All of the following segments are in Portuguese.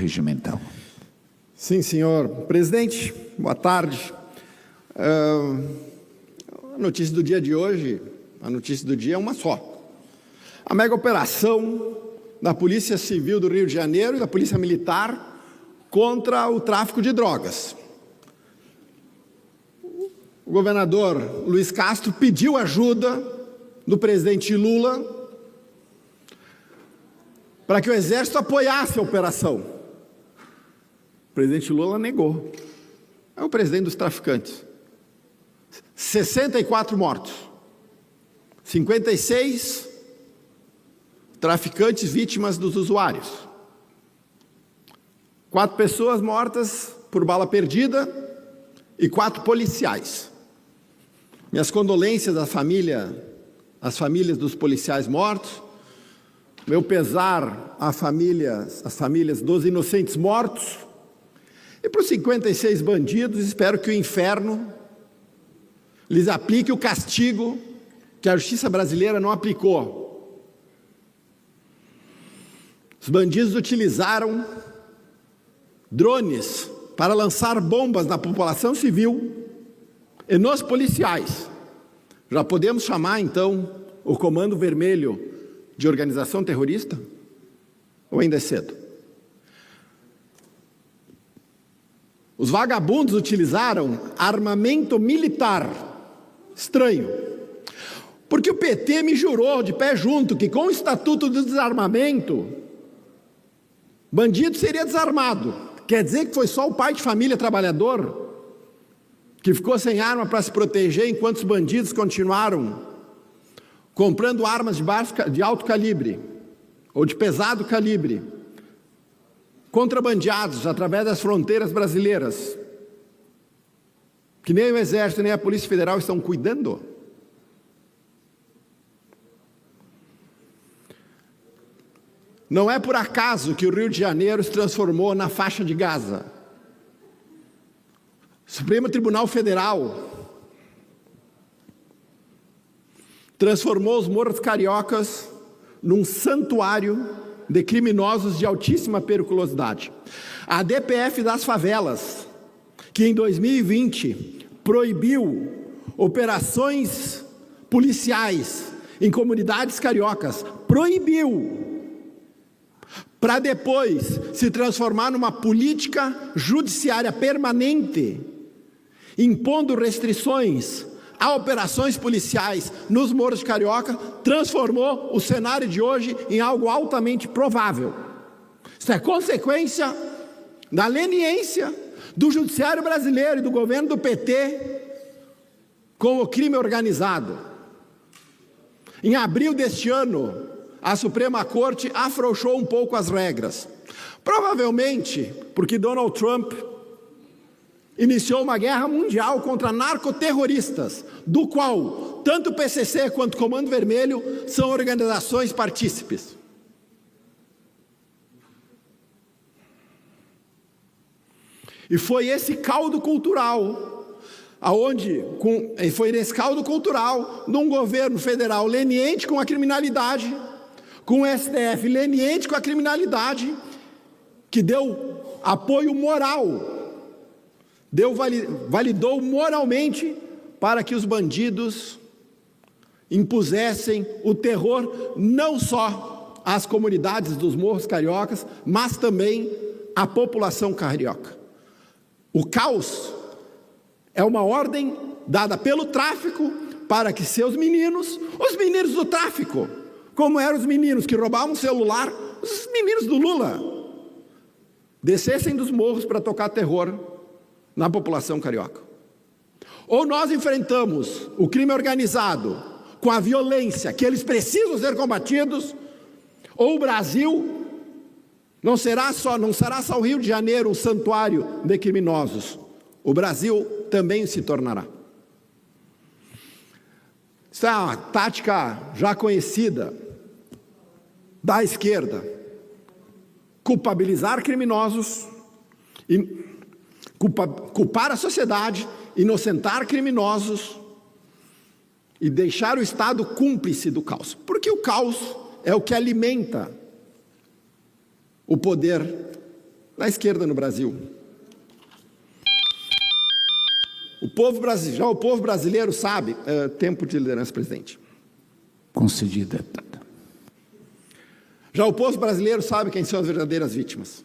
regimental. Sim, senhor presidente. Boa tarde. A notícia do dia de hoje, a notícia do dia é uma só. A mega operação da Polícia Civil do Rio de Janeiro e da Polícia Militar contra o tráfico de drogas. O governador Luiz Castro pediu ajuda do presidente Lula para que o Exército apoiasse a operação. O presidente Lula negou. É o presidente dos traficantes. 64 mortos. 56 traficantes vítimas dos usuários. 4 pessoas mortas por bala perdida e 4 policiais. Minhas condolências às famílias dos policiais mortos. Meu pesar às famílias dos inocentes mortos. E para os 56 bandidos, espero que o inferno lhes aplique o castigo que a justiça brasileira não aplicou. Os bandidos utilizaram drones para lançar bombas na população civil e nos policiais. Já podemos chamar, então, o Comando Vermelho de organização terrorista? Ou ainda é cedo? Os vagabundos utilizaram armamento militar. Estranho. Porque o PT me jurou de pé junto que com o Estatuto do Desarmamento, bandido seria desarmado. Quer dizer que foi só o pai de família trabalhador que ficou sem arma para se proteger, enquanto os bandidos continuaram comprando armas de alto calibre ou de pesado calibre, contrabandeados através das fronteiras brasileiras, que nem o Exército nem a Polícia Federal estão cuidando. Não é por acaso que o Rio de Janeiro se transformou na faixa de Gaza. Supremo Tribunal Federal transformou os morros cariocas num santuário de criminosos de altíssima periculosidade. A DPF das favelas, que em 2020 proibiu operações policiais em comunidades cariocas, proibiu, para depois se transformar numa política judiciária permanente, impondo restrições a operações policiais nos morros de Carioca, transformou o cenário de hoje em algo altamente provável. Isso é consequência da leniência do judiciário brasileiro e do governo do PT com o crime organizado. Em abril deste ano, a Suprema Corte afrouxou um pouco as regras. Provavelmente porque Donald Trump iniciou uma guerra mundial contra narcoterroristas, do qual tanto o PCC quanto o Comando Vermelho são organizações partícipes. E foi esse caldo cultural, foi nesse caldo cultural, num governo federal leniente com a criminalidade, com o STF leniente com a criminalidade, que deu apoio moral, validou moralmente para que os bandidos impusessem o terror não só às comunidades dos morros cariocas, mas também à população carioca. O caos é uma ordem dada pelo tráfico para que seus meninos, os meninos do tráfico, como eram os meninos que roubavam celular, os meninos do Lula, descessem dos morros para tocar terror na população carioca. Ou nós enfrentamos o crime organizado com a violência que eles precisam ser combatidos, ou o Brasil não será só o Rio de Janeiro um santuário de criminosos. O Brasil também se tornará. Isso é uma tática já conhecida da esquerda. Culpabilizar criminosos, culpar a sociedade, inocentar criminosos e deixar o Estado cúmplice do caos. Porque o caos é o que alimenta o poder da esquerda no Brasil. O povo brasileiro sabe... tempo de liderança, presidente. Concedida, deputada. Já o povo brasileiro sabe quem são as verdadeiras vítimas.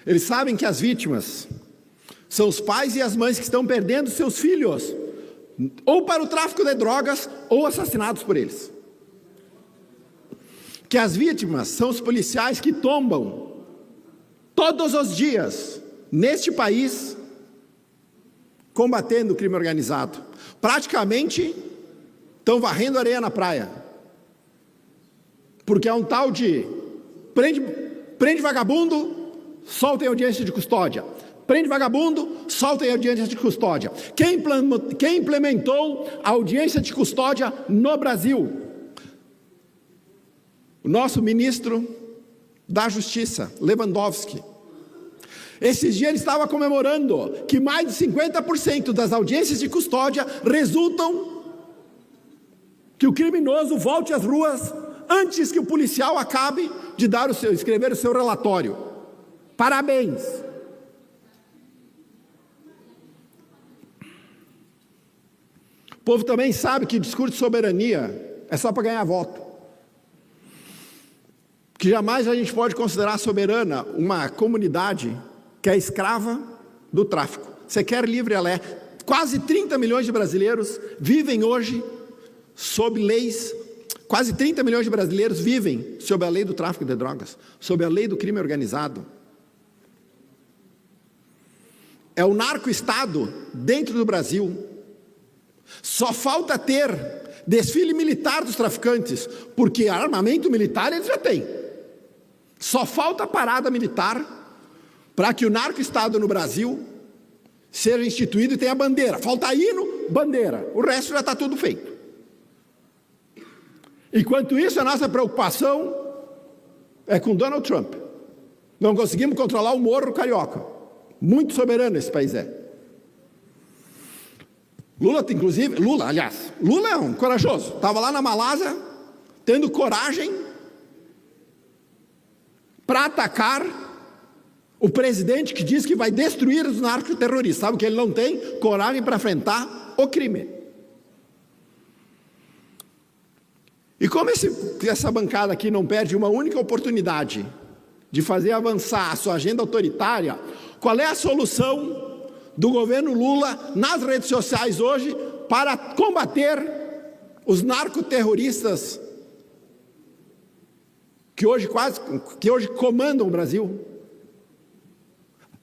Eles sabem que as vítimas são os pais e as mães que estão perdendo seus filhos, ou para o tráfico de drogas, ou assassinados por eles. Que as vítimas são os policiais que tombam todos os dias neste país, combatendo o crime organizado. Praticamente estão varrendo areia na praia. Porque é um tal de prende vagabundo, solta em audiência de custódia. Prende vagabundo, solta em audiência de custódia. Quem implementou a audiência de custódia no Brasil? O nosso ministro da Justiça, Lewandowski. Esses dias ele estava comemorando que mais de 50% das audiências de custódia resultam que o criminoso volte às ruas antes que o policial acabe de escrever o seu relatório. Parabéns! O povo também sabe que discurso de soberania é só para ganhar voto. Que jamais a gente pode considerar soberana uma comunidade que é escrava do tráfico. Você quer livre, ela é. Quase 30 milhões de brasileiros vivem hoje sob leis. Quase 30 milhões de brasileiros vivem sob a lei do tráfico de drogas, sob a lei do crime organizado. É o narco-estado dentro do Brasil. Só falta ter desfile militar dos traficantes, porque armamento militar eles já têm. Só falta parada militar para que o narco-estado no Brasil seja instituído e tenha bandeira. Falta hino, bandeira. O resto já está tudo feito. Enquanto isso, a nossa preocupação é com Donald Trump. Não conseguimos controlar o Morro Carioca. Muito soberano esse país é. Lula é um corajoso. Estava lá na Malásia, tendo coragem para atacar o presidente que diz que vai destruir os narcoterroristas. Sabe que ele não tem coragem para enfrentar o crime. E como essa bancada aqui não perde uma única oportunidade de fazer avançar a sua agenda autoritária, qual é a solução do governo Lula nas redes sociais hoje para combater os narcoterroristas que hoje comandam o Brasil?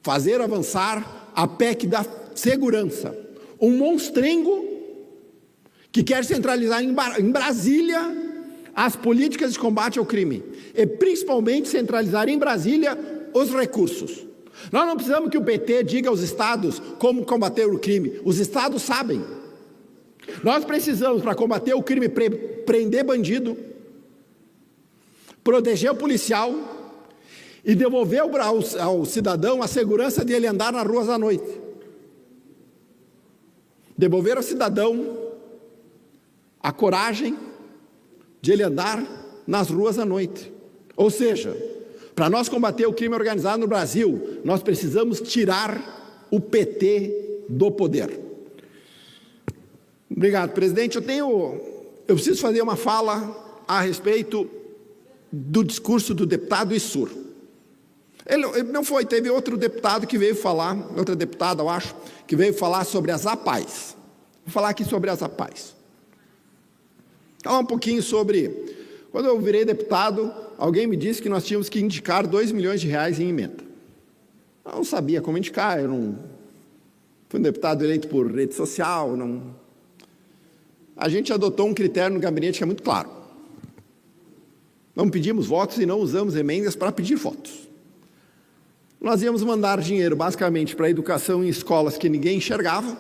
Fazer avançar a PEC da segurança. Um monstrengo que quer centralizar em Brasília as políticas de combate ao crime. E principalmente centralizar em Brasília os recursos. Nós não precisamos que o PT diga aos estados como combater o crime. Os estados sabem. Nós precisamos, para combater o crime, prender bandido, proteger o policial e devolver ao cidadão a segurança de ele andar nas ruas à noite. Devolver ao cidadão a coragem de ele andar nas ruas à noite. Ou seja, para nós combater o crime organizado no Brasil, nós precisamos tirar o PT do poder. Obrigado, presidente. Eu preciso fazer uma fala a respeito do discurso do deputado Issur. Teve outro deputado que veio falar, outra deputada, eu acho, que veio falar sobre as APAES. Vou falar aqui sobre as APAES. Falar um pouquinho sobre... Quando eu virei deputado, alguém me disse que nós tínhamos que indicar R$2 milhões em emenda. Eu não sabia como indicar, fui um deputado eleito por rede social, A gente adotou um critério no gabinete que é muito claro. Não pedimos votos e não usamos emendas para pedir votos. Nós íamos mandar dinheiro basicamente para a educação em escolas que ninguém enxergava,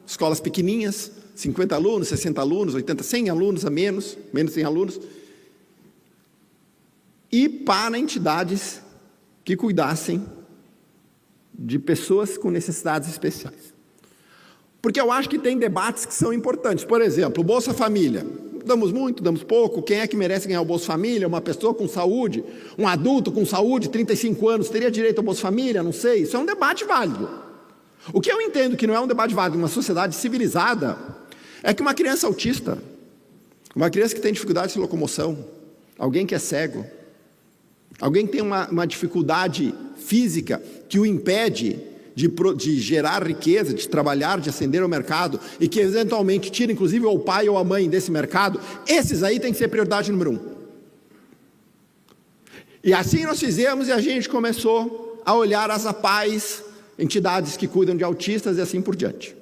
escolas pequeninhas, 50 alunos, 60 alunos, 80, 100 alunos a menos de 100 alunos, e para entidades que cuidassem de pessoas com necessidades especiais. Porque eu acho que tem debates que são importantes. Por exemplo, o Bolsa Família. Damos muito, damos pouco? Quem é que merece ganhar o Bolsa Família? Uma pessoa com saúde, um adulto com saúde, 35 anos, teria direito ao Bolsa Família? Não sei. Isso é um debate válido. O que eu entendo que não é um debate válido em uma sociedade civilizada é que uma criança autista, uma criança que tem dificuldade de locomoção, alguém que é cego, alguém que tem uma dificuldade física que o impede de gerar riqueza, de trabalhar, de ascender ao mercado e que eventualmente tira inclusive o pai ou a mãe desse mercado, esses aí tem que ser prioridade número 1. E assim nós fizemos e a gente começou a olhar as APAES, entidades que cuidam de autistas e assim por diante.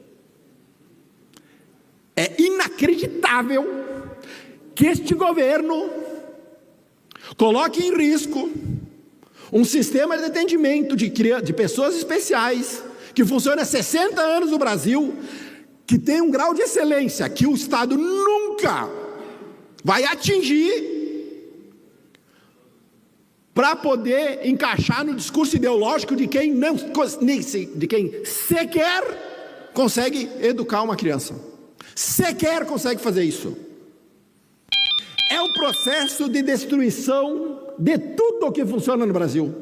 É inacreditável que este governo coloque em risco um sistema de atendimento de pessoas especiais que funciona há 60 anos no Brasil, que tem um grau de excelência que o Estado nunca vai atingir para poder encaixar no discurso ideológico de quem sequer consegue educar uma criança, sequer consegue fazer isso. É um processo de destruição de tudo o que funciona no Brasil.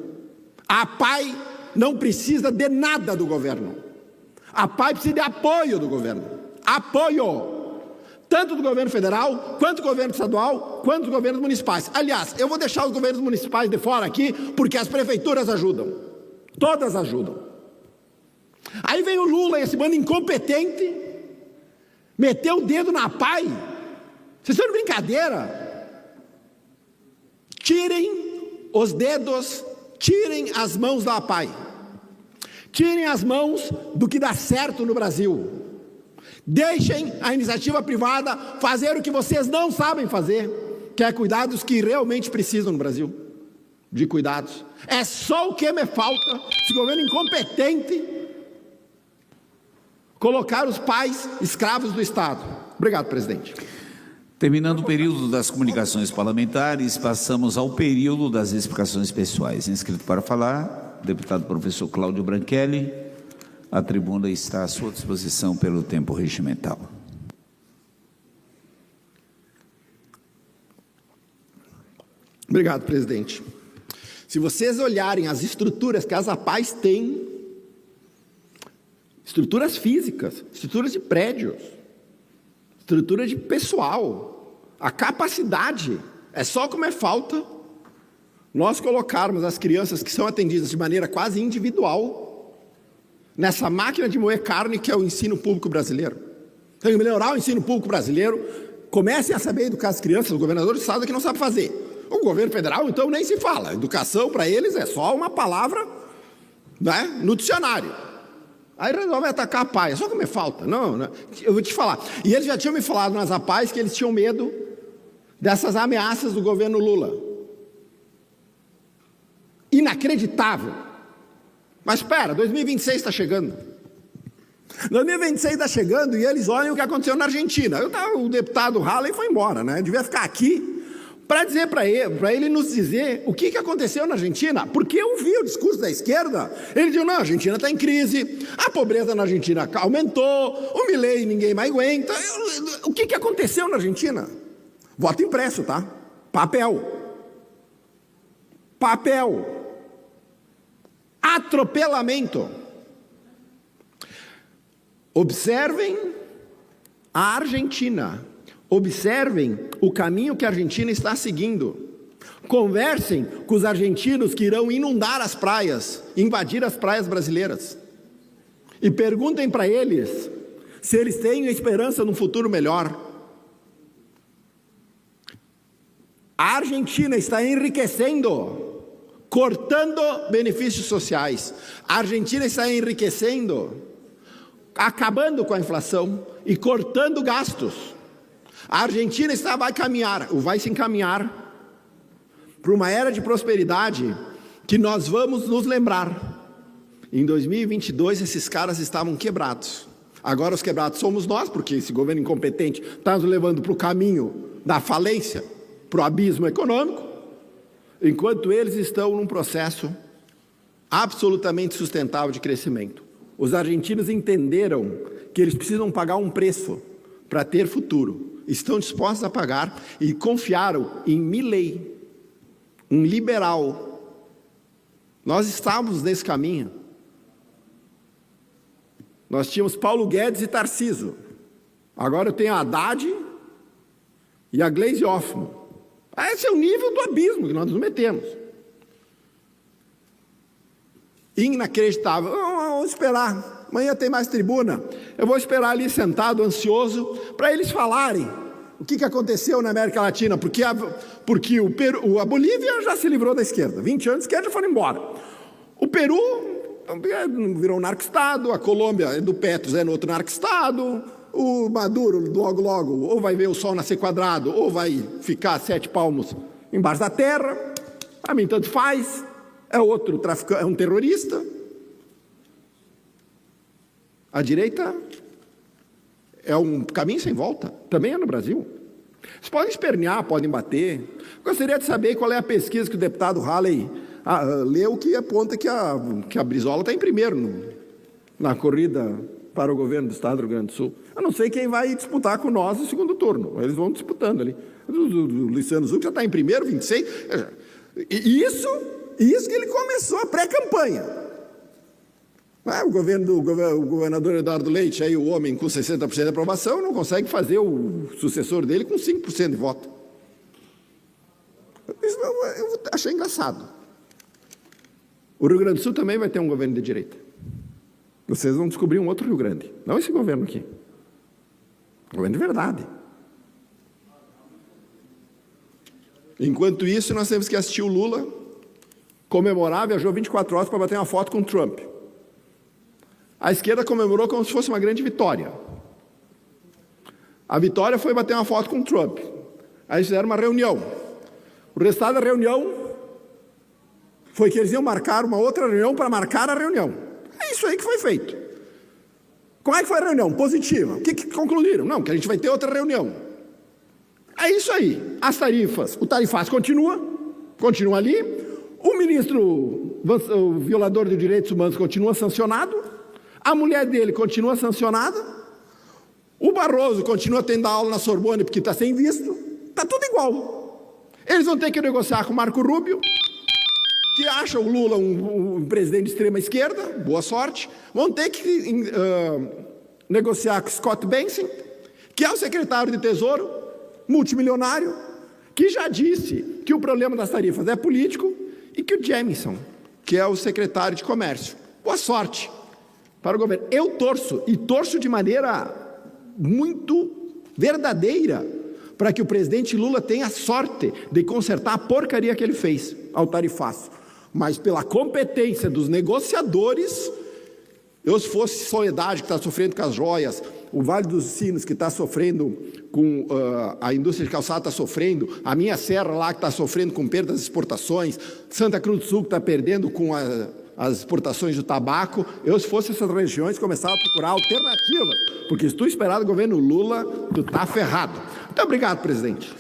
A APAE não precisa de nada do governo. A APAE precisa de apoio do governo. Apoio! Tanto do governo federal, quanto do governo estadual, quanto dos governos municipais. Aliás, eu vou deixar os governos municipais de fora aqui, porque as prefeituras ajudam. Todas ajudam. Aí vem o Lula, esse bando incompetente, meteu o dedo na APAE. Vocês estão de brincadeira? Tirem os dedos, tirem as mãos da APAE. Tirem as mãos do que dá certo no Brasil. Deixem a iniciativa privada fazer o que vocês não sabem fazer, que é cuidar dos que realmente precisam no Brasil, de cuidados. É só o que me falta, esse governo incompetente, colocar os pais escravos do Estado. Obrigado, presidente. Terminando o período das comunicações parlamentares, passamos ao período das explicações pessoais. Inscrito para falar, deputado professor Cláudio Branchelli. A tribuna está à sua disposição pelo tempo regimental. Obrigado, presidente. Se vocês olharem as estruturas que as APAES têm, estruturas físicas, estruturas de prédios, estrutura de pessoal, a capacidade, é só como é falta nós colocarmos as crianças que são atendidas de maneira quase individual nessa máquina de moer carne que é o ensino público brasileiro. Tem que melhorar o ensino público brasileiro, comecem a saber educar as crianças, o governador do estado que não sabe fazer. O governo federal, então, nem se fala. Educação, para eles, é só uma palavra, né, no dicionário. Aí resolve atacar a APAE, só que me falta. Não, eu vou te falar. E eles já tinham me falado nas APAES que eles tinham medo dessas ameaças do governo Lula. Inacreditável. Mas espera, 2026 está chegando. 2026 está chegando e eles olham o que aconteceu na Argentina. O deputado Halley foi embora, né? Devia ficar aqui para dizer para ele nos dizer o que aconteceu na Argentina, porque eu vi o discurso da esquerda, ele disse, não, a Argentina está em crise, a pobreza na Argentina aumentou, o Milei ninguém mais aguenta. O que aconteceu na Argentina? Voto impresso, tá? Papel. Atropelamento. Observem a Argentina. Observem o caminho que a Argentina está seguindo. Conversem com os argentinos que irão inundar as praias, invadir as praias brasileiras. E perguntem para eles se eles têm esperança num futuro melhor. A Argentina está enriquecendo, cortando benefícios sociais. A Argentina está enriquecendo, acabando com a inflação e cortando gastos. A Argentina vai se encaminhar para uma era de prosperidade que nós vamos nos lembrar. Em 2022, esses caras estavam quebrados. Agora os quebrados somos nós, porque esse governo incompetente está nos levando para o caminho da falência, para o abismo econômico, enquanto eles estão num processo absolutamente sustentável de crescimento. Os argentinos entenderam que eles precisam pagar um preço para ter futuro, estão dispostos a pagar e confiaram em Milei, um liberal. Nós estávamos nesse caminho. Nós tínhamos Paulo Guedes e Tarcísio. Agora eu tenho a Haddad e a Gleisi Hoffmann. Esse é o nível do abismo que nós nos metemos. Inacreditável. Vamos esperar. Amanhã tem mais tribuna. Eu vou esperar ali sentado, ansioso, para eles falarem o que aconteceu na América Latina, porque a Bolívia já se livrou da esquerda. 20 anos de esquerda já foram embora. O Peru virou um narco-estado, a Colômbia do Petros é no outro narco-estado, o Maduro logo ou vai ver o sol nascer quadrado ou vai ficar 7 palmos embaixo da terra. A mim tanto faz. É outro traficante, é um terrorista. A direita é um caminho sem volta, também é no Brasil. Vocês podem espernear, podem bater. Gostaria de saber qual é a pesquisa que o deputado Halley leu, que aponta que a Brizola está em primeiro na corrida para o governo do Estado do Rio Grande do Sul. Eu não sei quem vai disputar com nós no segundo turno. Eles vão disputando ali. O Luciano Zucchi já está em primeiro, 26. E isso que ele começou a pré-campanha. O governador Eduardo Leite, aí, o homem com 60% de aprovação, não consegue fazer o sucessor dele com 5% de voto. Isso eu achei engraçado. O Rio Grande do Sul também vai ter um governo de direita. Vocês vão descobrir um outro Rio Grande. Não esse governo aqui. Governo de verdade. Enquanto isso, nós temos que assistir o Lula comemorar, viajou 24 horas para bater uma foto com o Trump. A esquerda comemorou como se fosse uma grande vitória. A vitória foi bater uma foto com o Trump. Aí fizeram uma reunião. O resultado da reunião foi que eles iam marcar uma outra reunião para marcar a reunião. É isso aí que foi feito. Como é que foi a reunião? Positiva. O que concluíram? Não, que a gente vai ter outra reunião. É isso aí. As tarifas, o tarifaço continua ali. O ministro, o violador de direitos humanos, continua sancionado. A mulher dele continua sancionada. O Barroso continua tendo aula na Sorbonne porque está sem visto. Está tudo igual. Eles vão ter que negociar com o Marco Rubio, que acha o Lula um presidente de extrema esquerda. Boa sorte. Vão ter que negociar com Scott Bessent, que é o secretário de Tesouro, multimilionário, que já disse que o problema das tarifas é político, e que o Jamieson, que é o secretário de Comércio. Boa sorte para o governo. Eu torço de maneira muito verdadeira para que o presidente Lula tenha sorte de consertar a porcaria que ele fez ao tarifaço. Mas pela competência dos negociadores, se fosse Soledade, que está sofrendo com as joias, o Vale dos Sinos, que está sofrendo com a indústria de calçado, está sofrendo, a minha serra lá, que está sofrendo com perda das exportações, Santa Cruz do Sul, que está perdendo com as exportações do tabaco. Se fosse essas regiões, começava a procurar alternativas, porque se tu esperar do governo Lula, tu está ferrado. Muito obrigado, presidente.